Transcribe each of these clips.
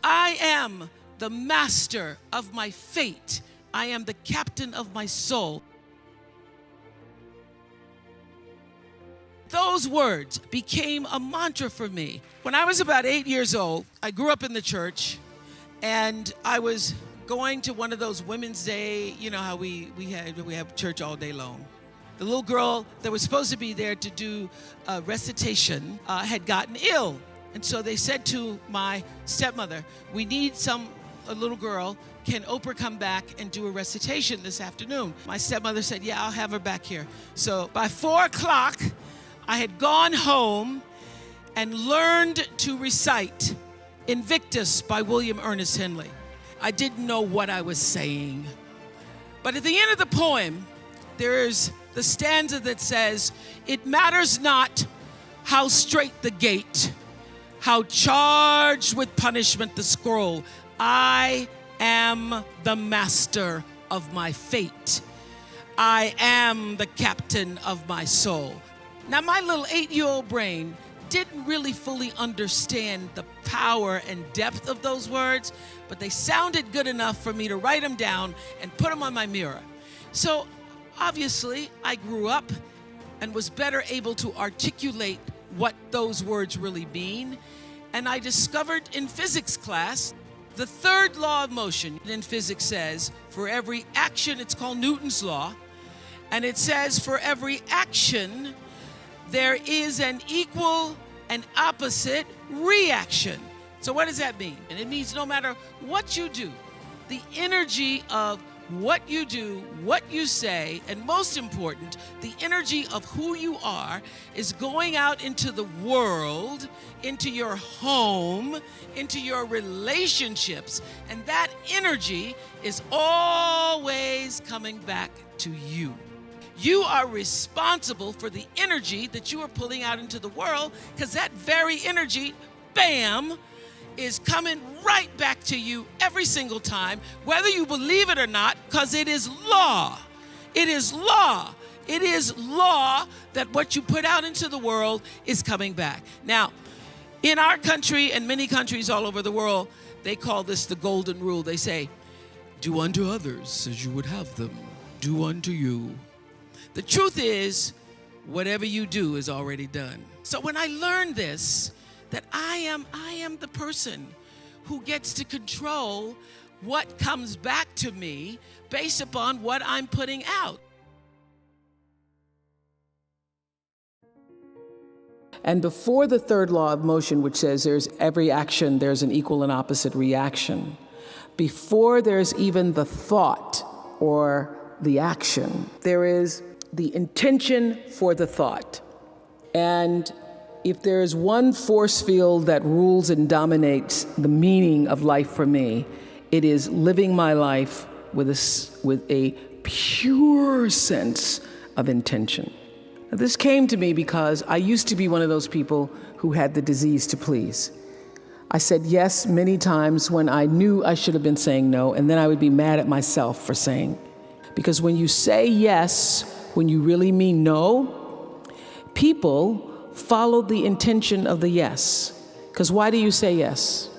I am the master of my fate. I am the captain of my soul. Those words became a mantra for me. When I was about 8 years old, I grew up in the church, and I was going to one of those Women's Day, you know how we have church all day long. The little girl that was supposed to be there to do a recitation had gotten ill. And so they said to my stepmother, we need a little girl. Can Oprah come back and do a recitation this afternoon? My stepmother said, yeah, I'll have her back here. So by 4 o'clock, I had gone home and learned to recite Invictus by William Ernest Henley. I didn't know what I was saying. But at the end of the poem, there is the stanza that says, it matters not how straight the gate, how charged with punishment the scroll. I am the master of my fate. I am the captain of my soul. Now, my little 8-year-old brain didn't really fully understand the power and depth of those words, but they sounded good enough for me to write them down and put them on my mirror. So obviously, I grew up and was better able to articulate what those words really mean. And I discovered in physics class, the third law of motion in physics says, for every action, it's called Newton's law, and it says for every action, there is an equal and opposite reaction. So what does that mean? And it means no matter what you do, the energy of what you do, what you say, and most important, the energy of who you are is going out into the world, into your home, into your relationships, and that energy is always coming back to you. You are responsible for the energy that you are pulling out into the world, because that very energy, bam, is coming right back to you every single time, whether you believe it or not, because it is law. It is law. It is law that what you put out into the world is coming back. Now, in our country and many countries all over the world, they call this the golden rule. They say, do unto others as you would have them do unto you. The truth is, whatever you do is already done. So when I learned this, that I am the person who gets to control what comes back to me based upon what I'm putting out. And before the third law of motion, which says there's every action, there's an equal and opposite reaction, before there's even the thought or the action, there is the intention for the thought. And if there is one force field that rules and dominates the meaning of life for me, it is living my life with a pure sense of intention. Now, this came to me because I used to be one of those people who had the disease to please. I said yes many times when I knew I should have been saying no, and then I would be mad at myself for saying. Because when you say yes, when you really mean no, people follow the intention of the yes. Because why do you say yes?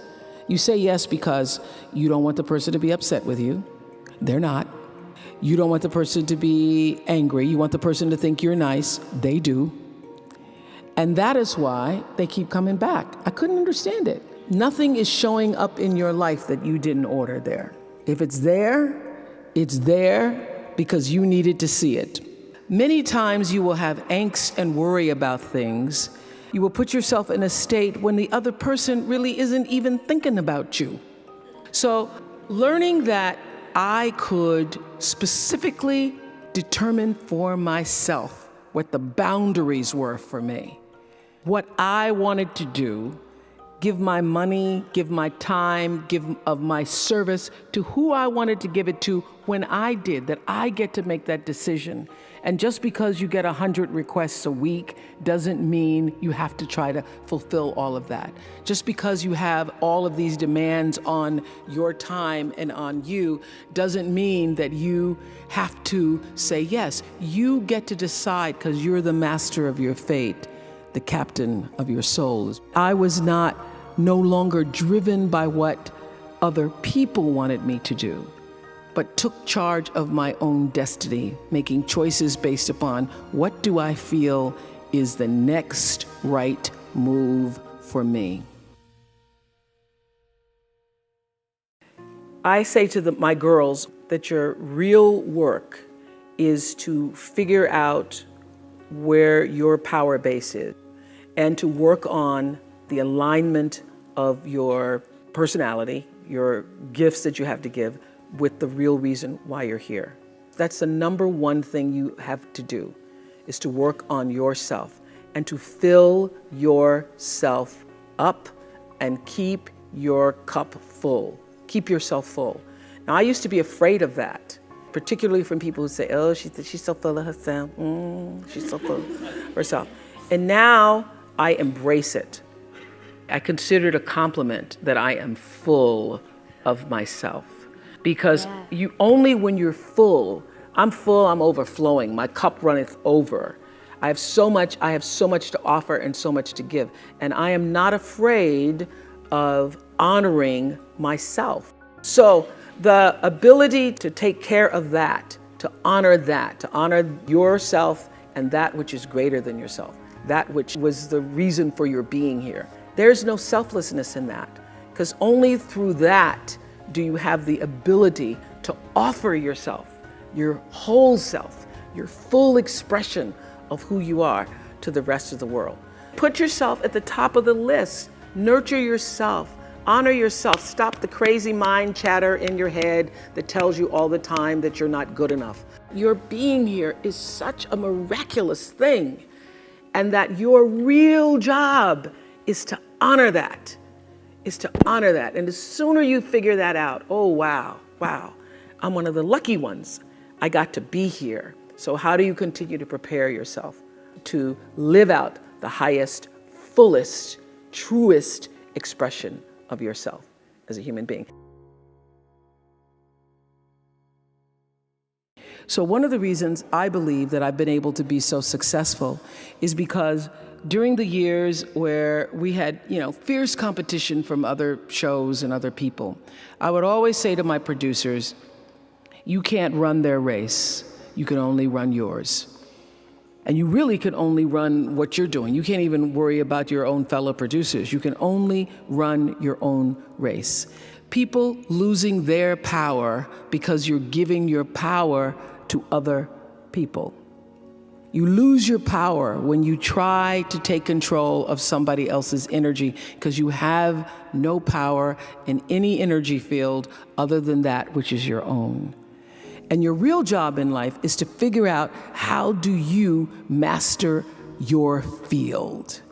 You say yes because you don't want the person to be upset with you. They're not. You don't want the person to be angry. You want the person to think you're nice. They do. And that is why they keep coming back. I couldn't understand it. Nothing is showing up in your life that you didn't order there. If it's there because you needed to see it. Many times you will have angst and worry about things. You will put yourself in a state when the other person really isn't even thinking about you. So learning that I could specifically determine for myself what the boundaries were for me, what I wanted to do, give my money, give my time, give of my service to who I wanted to give it to when I did, that I get to make that decision. And just because you get 100 requests a week doesn't mean you have to try to fulfill all of that. Just because you have all of these demands on your time and on you doesn't mean that you have to say yes. You get to decide because you're the master of your fate, the captain of your soul. I was no longer driven by what other people wanted me to do, but took charge of my own destiny, making choices based upon what do I feel is the next right move for me. I say to my girls that your real work is to figure out where your power base is and to work on the alignment of your personality, your gifts that you have to give, with the real reason why you're here. That's the number one thing you have to do, is to work on yourself and to fill yourself up and keep your cup full. Keep yourself full. Now, I used to be afraid of that, particularly from people who say, oh, she's so full of herself. She's so full of herself. And now I embrace it. I consider it a compliment that I am full of myself. Because you only when you're full, I'm full, I'm overflowing, my cup runneth over. I have so much to offer and so much to give. And I am not afraid of honoring myself. So the ability to take care of that, to honor yourself and that which is greater than yourself, that which was the reason for your being here. There's no selflessness in that, because only through that do you have the ability to offer yourself, your whole self, your full expression of who you are to the rest of the world. Put yourself at the top of the list. Nurture yourself. Honor yourself. Stop the crazy mind chatter in your head that tells you all the time that you're not good enough. Your being here is such a miraculous thing, and that your real job is to honor that. And the sooner you figure that out, oh, wow, I'm one of the lucky ones. I got to be here. So how do you continue to prepare yourself to live out the highest, fullest, truest expression of yourself as a human being? So one of the reasons I believe that I've been able to be so successful is because during the years where we had, fierce competition from other shows and other people, I would always say to my producers, you can't run their race, you can only run yours. And you really can only run what you're doing. You can't even worry about your own fellow producers. You can only run your own race. People losing their power because you're giving your power to other people. You lose your power when you try to take control of somebody else's energy, because you have no power in any energy field other than that which is your own. And your real job in life is to figure out, how do you master your field?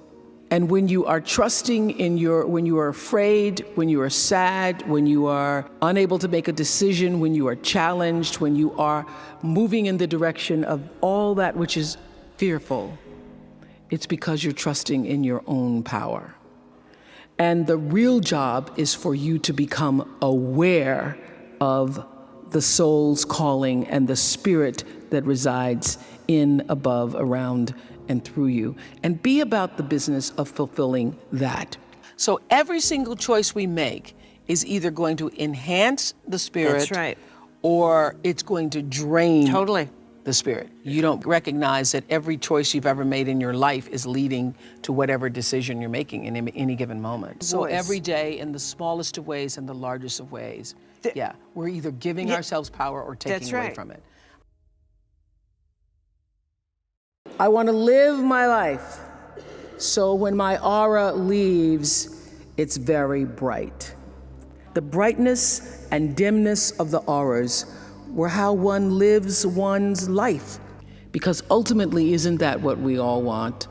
And when you are trusting when you are afraid, when you are sad, when you are unable to make a decision, when you are challenged, when you are moving in the direction of all that which is fearful, it's because you're trusting in your own power. And the real job is for you to become aware of the soul's calling and the spirit that resides in, above, around, and through you, and be about the business of fulfilling that. So every single choice we make is either going to enhance the spirit, That's right, or it's going to drain totally the spirit. You don't recognize that every choice you've ever made in your life is leading to whatever decision you're making in any given moment. So every day, in the smallest of ways and the largest of ways, we're either giving ourselves power or taking away from it. I want to live my life so when my aura leaves, it's very bright. The brightness and dimness of the auras were how one lives one's life. Because ultimately, isn't that what we all want?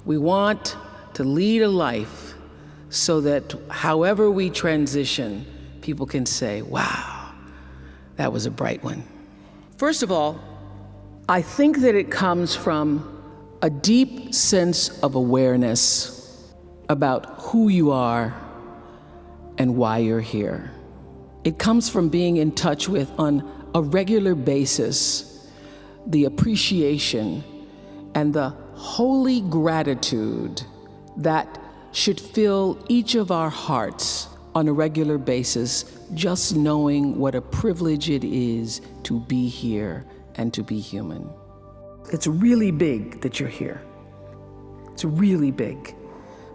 We want to lead a life so that however we transition, people can say, wow, that was a bright one. First of all, I think that it comes from a deep sense of awareness about who you are and why you're here. It comes from being in touch with, on a regular basis, the appreciation and the holy gratitude that should fill each of our hearts on a regular basis, just knowing what a privilege it is to be here and to be human. It's really big that you're here. It's really big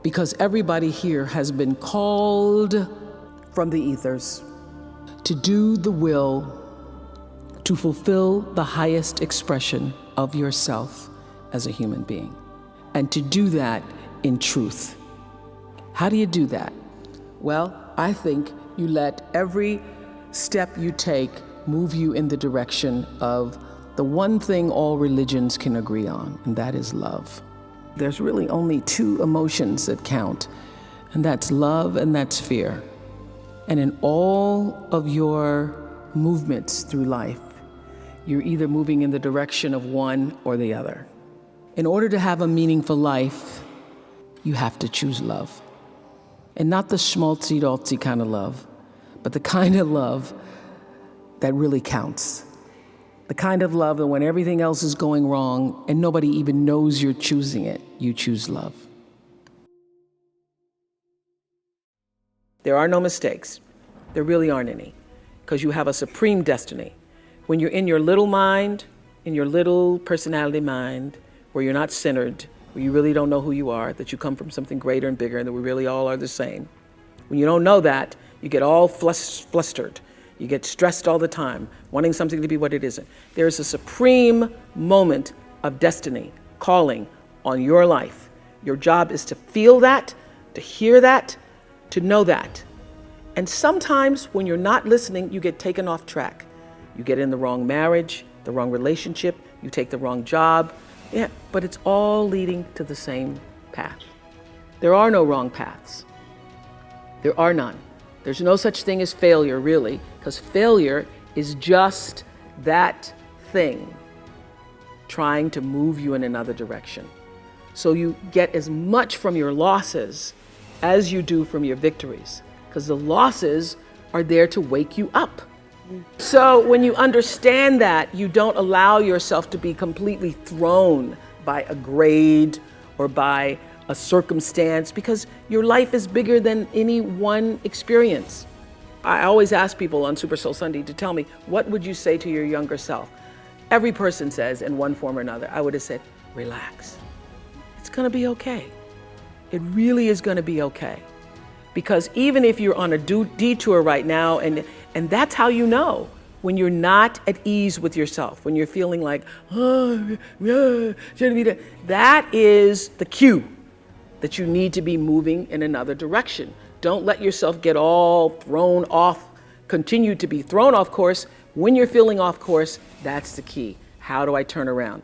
because everybody here has been called from the ethers to do the will, to fulfill the highest expression of yourself as a human being, and to do that in truth. How do you do that? Well, I think you let every step you take move you in the direction of the one thing all religions can agree on, and that is love. There's really only two emotions that count, and that's love and that's fear. And in all of your movements through life, you're either moving in the direction of one or the other. In order to have a meaningful life, you have to choose love. And not the schmaltzy-daltzy kind of love, but the kind of love that really counts. The kind of love that when everything else is going wrong and nobody even knows you're choosing it, you choose love. There are no mistakes. There really aren't any, because you have a supreme destiny. When you're in your little mind, in your little personality mind, where you're not centered, where you really don't know who you are, that you come from something greater and bigger and that we really all are the same. When you don't know that, you get all flustered. You get stressed all the time, wanting something to be what it isn't. There is a supreme moment of destiny calling on your life. Your job is to feel that, to hear that, to know that. And sometimes when you're not listening, you get taken off track. You get in the wrong marriage, the wrong relationship, you take the wrong job. Yeah, but it's all leading to the same path. There are no wrong paths. There are none. There's no such thing as failure, really, because failure is just that thing trying to move you in another direction. So you get as much from your losses as you do from your victories, because the losses are there to wake you up. So when you understand that, you don't allow yourself to be completely thrown by a grade or by a circumstance, because your life is bigger than any one experience. I always ask people on Super Soul Sunday to tell me, what would you say to your younger self? Every person says in one form or another, I would have said, relax. It's gonna be okay. It really is gonna be okay. Because even if you're on a detour right now, and that's how you know, when you're not at ease with yourself, when you're feeling like, oh, yeah, shouldn't be that. That is the cue that you need to be moving in another direction. Don't let yourself get all thrown off, continue to be thrown off course. When you're feeling off course, that's the key. How do I turn around?